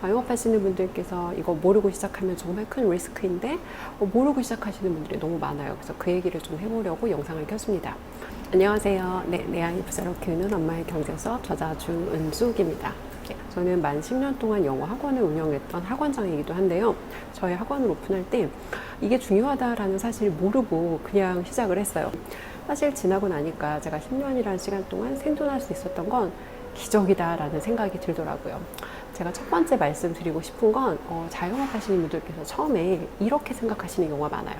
영업하시는 분들께서 이거 모르고 시작하면 정말 큰 리스크인데 모르고 시작하시는 분들이 너무 많아요. 그래서 그 얘기를 좀 해보려고 영상을 켰습니다. 안녕하세요. 네, 내 아이 부자로 키우는 엄마의 경제수업 저자 주은숙입니다. 저는 만 10년 동안 영어 학원을 운영했던 학원장이기도 한데요. 저희 학원을 오픈할 때 이게 중요하다라는 사실을 모르고 그냥 시작을 했어요. 사실 지나고 나니까 제가 10년이라는 시간 동안 생존할 수 있었던 건 기적이다라는 생각이 들더라고요. 제가 첫 번째 말씀드리고 싶은 건 자영업 하시는 분들께서 처음에 이렇게 생각하시는 경우가 많아요.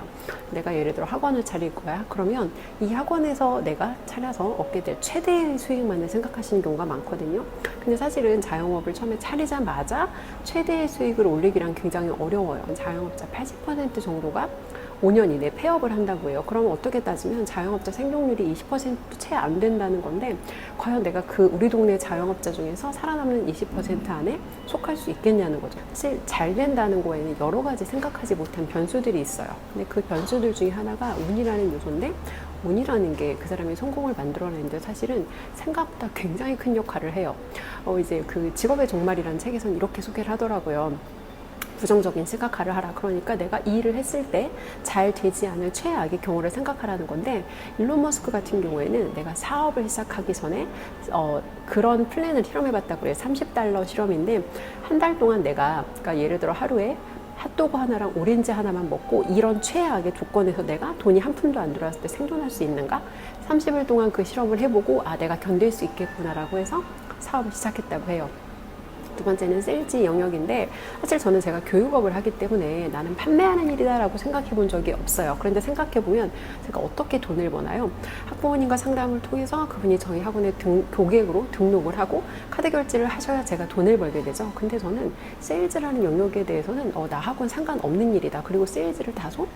내가 예를 들어 학원을 차릴 거야. 그러면 이 학원에서 내가 차려서 얻게 될 최대의 수익만을 생각하시는 경우가 많거든요. 근데 사실은 자영업을 처음에 차리자마자 최대의 수익을 올리기란 굉장히 어려워요. 자영업자 80% 정도가 5년 이내 폐업을 한다고 해요. 그러면 어떻게 따지면 자영업자 생존율이 20%도 채 안 된다는 건데, 과연 내가 그 우리 동네 자영업자 중에서 살아남는 20% 안에 속할 수 있겠냐는 거죠. 사실 잘 된다는 거에는 여러 가지 생각하지 못한 변수들이 있어요. 근데 그 변수들 중에 하나가 운이라는 요소인데, 운이라는 게 그 사람이 성공을 만들어내는데 사실은 생각보다 굉장히 큰 역할을 해요. 이제 그 직업의 종말이라는 책에서는 이렇게 소개를 하더라고요. 부정적인 시각화를 하라. 그러니까 내가 이 일을 했을 때 잘 되지 않을 최악의 경우를 생각하라는 건데, 일론 머스크 같은 경우에는 내가 사업을 시작하기 전에 그런 플랜을 실험해봤다고 그래요. $30 실험인데 한 달 동안 내가, 그러니까 예를 들어 하루에 핫도그 하나랑 오렌지 하나만 먹고 이런 최악의 조건에서 내가 돈이 한 푼도 안 들어왔을 때 생존할 수 있는가? 30일 동안 그 실험을 해보고 내가 견딜 수 있겠구나라고 해서 사업을 시작했다고 해요. 두 번째는 세일즈 영역인데, 사실 저는 제가 교육업을 하기 때문에 나는 판매하는 일이다라고 생각해 본 적이 없어요. 그런데 생각해 보면 제가 어떻게 돈을 버나요? 학부모님과 상담을 통해서 그분이 저희 학원에 고객으로 등록을 하고 카드 결제를 하셔야 제가 돈을 벌게 되죠. 근데 저는 세일즈라는 영역에 대해서는 나하고는 상관없는 일이다. 그리고 세일즈를 다소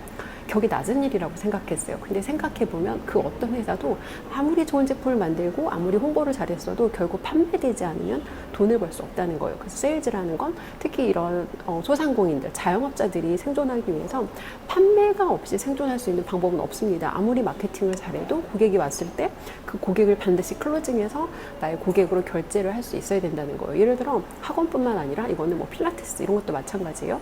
격이 낮은 일이라고 생각했어요. 근데 생각해보면 그 어떤 회사도 아무리 좋은 제품을 만들고 아무리 홍보를 잘했어도 결국 판매되지 않으면 돈을 벌 수 없다는 거예요. 그래서 세일즈라는 건 특히 이런 소상공인들, 자영업자들이 생존하기 위해서 판매가 없이 생존할 수 있는 방법은 없습니다. 아무리 마케팅을 잘해도 고객이 왔을 때 그 고객을 반드시 클로징해서 나의 고객으로 결제를 할 수 있어야 된다는 거예요. 예를 들어 학원뿐만 아니라 이거는 뭐 필라테스 이런 것도 마찬가지예요.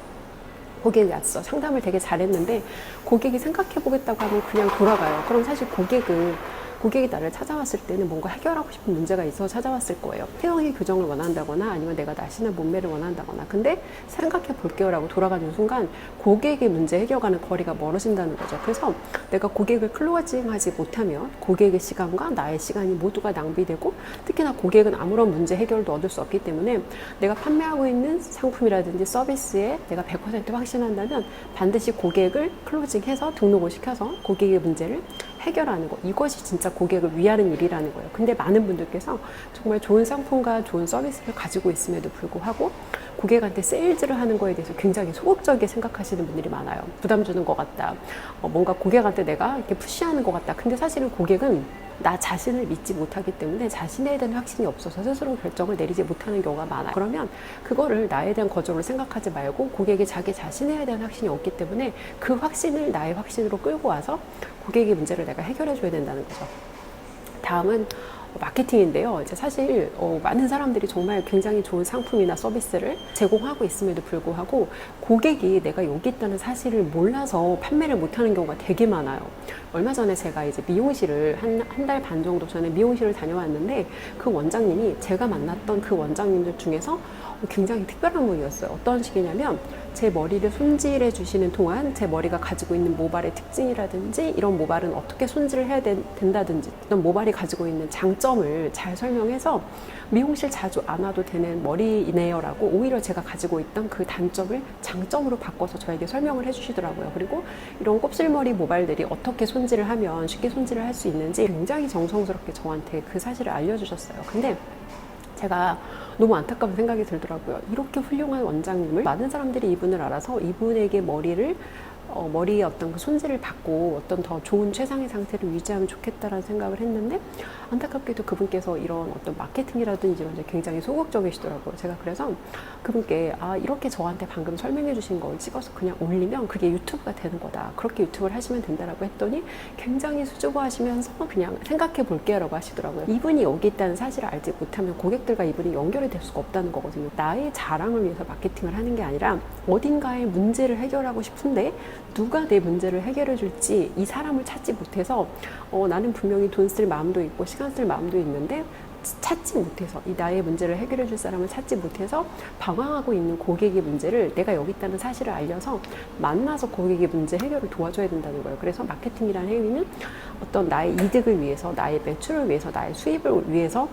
고객이 왔어. 상담을 되게 잘했는데 고객이 생각해 보겠다고 하면 그냥 돌아가요. 그럼 사실 고객이 나를 찾아왔을 때는 뭔가 해결하고 싶은 문제가 있어서 찾아왔을 거예요. 태형의 교정을 원한다거나 아니면 내가 날씬한 몸매를 원한다거나, 근데 생각해 볼게요 라고 돌아가는 순간 고객의 문제 해결과는 거리가 멀어진다는 거죠. 그래서 내가 고객을 클로징하지 못하면 고객의 시간과 나의 시간이 모두가 낭비되고, 특히나 고객은 아무런 문제 해결도 얻을 수 없기 때문에 내가 판매하고 있는 상품이라든지 서비스에 내가 100% 확신한다면 반드시 고객을 클로징해서 등록을 시켜서 고객의 문제를 해결하는 거, 이것이 진짜 고객을 위하는 일이라는 거예요. 근데 많은 분들께서 정말 좋은 상품과 좋은 서비스를 가지고 있음에도 불구하고 고객한테 세일즈를 하는 거에 대해서 굉장히 소극적이게 생각하시는 분들이 많아요. 부담 주는 것 같다. 뭔가 고객한테 내가 이렇게 푸시하는 것 같다. 근데 사실은 고객은 나 자신을 믿지 못하기 때문에 자신에 대한 확신이 없어서 스스로 결정을 내리지 못하는 경우가 많아요. 그러면 그거를 나에 대한 거절로 생각하지 말고 고객이 자기 자신에 대한 확신이 없기 때문에 그 확신을 나의 확신으로 끌고 와서 고객의 문제를 내가 해결해 줘야 된다는 거죠. 다음은 마케팅인데요. 이제 사실 많은 사람들이 정말 굉장히 좋은 상품이나 서비스를 제공하고 있음에도 불구하고 고객이 내가 여기 있다는 사실을 몰라서 판매를 못하는 경우가 되게 많아요. 얼마 전에 제가 이제 미용실을 한 달 반 정도 전에 미용실을 다녀왔는데, 그 원장님이 제가 만났던 그 원장님들 중에서 굉장히 특별한 분이었어요. 어떤 식이냐면 제 머리를 손질해 주시는 동안 제 머리가 가지고 있는 모발의 특징이라든지 이런 모발은 어떻게 손질을 해야 된다든지 이런 모발이 가지고 있는 장점을 잘 설명해서 미용실 자주 안 와도 되는 머리네요라고 오히려 제가 가지고 있던 그 단점을 장점으로 바꿔서 저에게 설명을 해주시더라고요. 그리고 이런 곱슬머리 모발들이 어떻게 손질을 하면 쉽게 손질을 할 수 있는지 굉장히 정성스럽게 저한테 그 사실을 알려주셨어요. 근데 제가 너무 안타까운 생각이 들더라고요. 이렇게 훌륭한 원장님을 많은 사람들이 이분을 알아서 이분에게 머리를 머리에 어떤 그 손질을 받고 어떤 더 좋은 최상의 상태를 유지하면 좋겠다라는 생각을 했는데, 안타깝게도 그분께서 이런 어떤 마케팅이라든지 이런 데 굉장히 소극적이시더라고요. 제가 그래서 그분께 이렇게 저한테 방금 설명해 주신 걸 찍어서 그냥 올리면 그게 유튜브가 되는 거다, 그렇게 유튜브를 하시면 된다라고 했더니 굉장히 수줍어 하시면서 그냥 생각해 볼게요 라고 하시더라고요. 이분이 여기 있다는 사실을 알지 못하면 고객들과 이분이 연결이 될 수가 없다는 거거든요. 나의 자랑을 위해서 마케팅을 하는 게 아니라 어딘가의 문제를 해결하고 싶은데 누가 내 문제를 해결해 줄지 이 사람을 찾지 못해서 나는 분명히 돈 쓸 마음도 있고 시간 쓸 마음도 있는데 찾지 못해서, 이 나의 문제를 해결해 줄 사람을 찾지 못해서 방황하고 있는 고객의 문제를 내가 여기 있다는 사실을 알려서 만나서 고객의 문제 해결을 도와줘야 된다는 거예요. 그래서 마케팅이라는 행위는 어떤 나의 이득을 위해서, 나의 매출을 위해서, 나의 수입을 위해서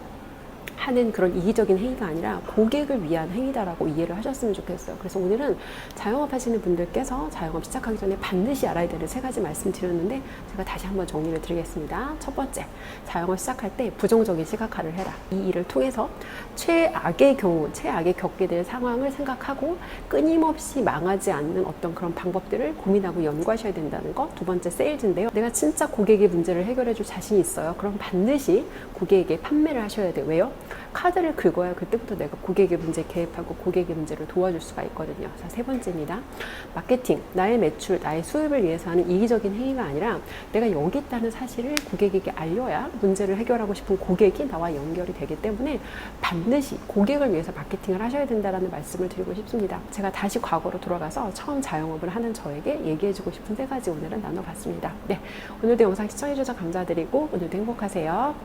하는 그런 이기적인 행위가 아니라 고객을 위한 행위다라고 이해를 하셨으면 좋겠어요. 그래서 오늘은 자영업 하시는 분들께서 자영업 시작하기 전에 반드시 알아야 되는 3가지 말씀드렸는데 제가 다시 한번 정리를 드리겠습니다. 첫 번째, 자영업 시작할 때 부정적인 시각화를 해라. 이 일을 통해서 최악의 경우, 최악의 겪게 될 상황을 생각하고 끊임없이 망하지 않는 어떤 그런 방법들을 고민하고 연구하셔야 된다는 것. 두 번째, 세일즈인데요. 내가 진짜 고객의 문제를 해결해 줄 자신이 있어요. 그럼 반드시 고객에게 판매를 하셔야 돼요. 왜요? 카드를 긁어야 그때부터 내가 고객의 문제에 개입하고 고객의 문제를 도와줄 수가 있거든요. 자, 3번째입니다. 마케팅, 나의 매출, 나의 수입을 위해서 하는 이기적인 행위가 아니라 내가 여기 있다는 사실을 고객에게 알려야 문제를 해결하고 싶은 고객이 나와 연결이 되기 때문에 반드시 고객을 위해서 마케팅을 하셔야 된다는 말씀을 드리고 싶습니다. 제가 다시 과거로 돌아가서 처음 자영업을 하는 저에게 얘기해주고 싶은 3가지 오늘은 나눠봤습니다. 네, 오늘도 영상 시청해주셔서 감사드리고 오늘도 행복하세요.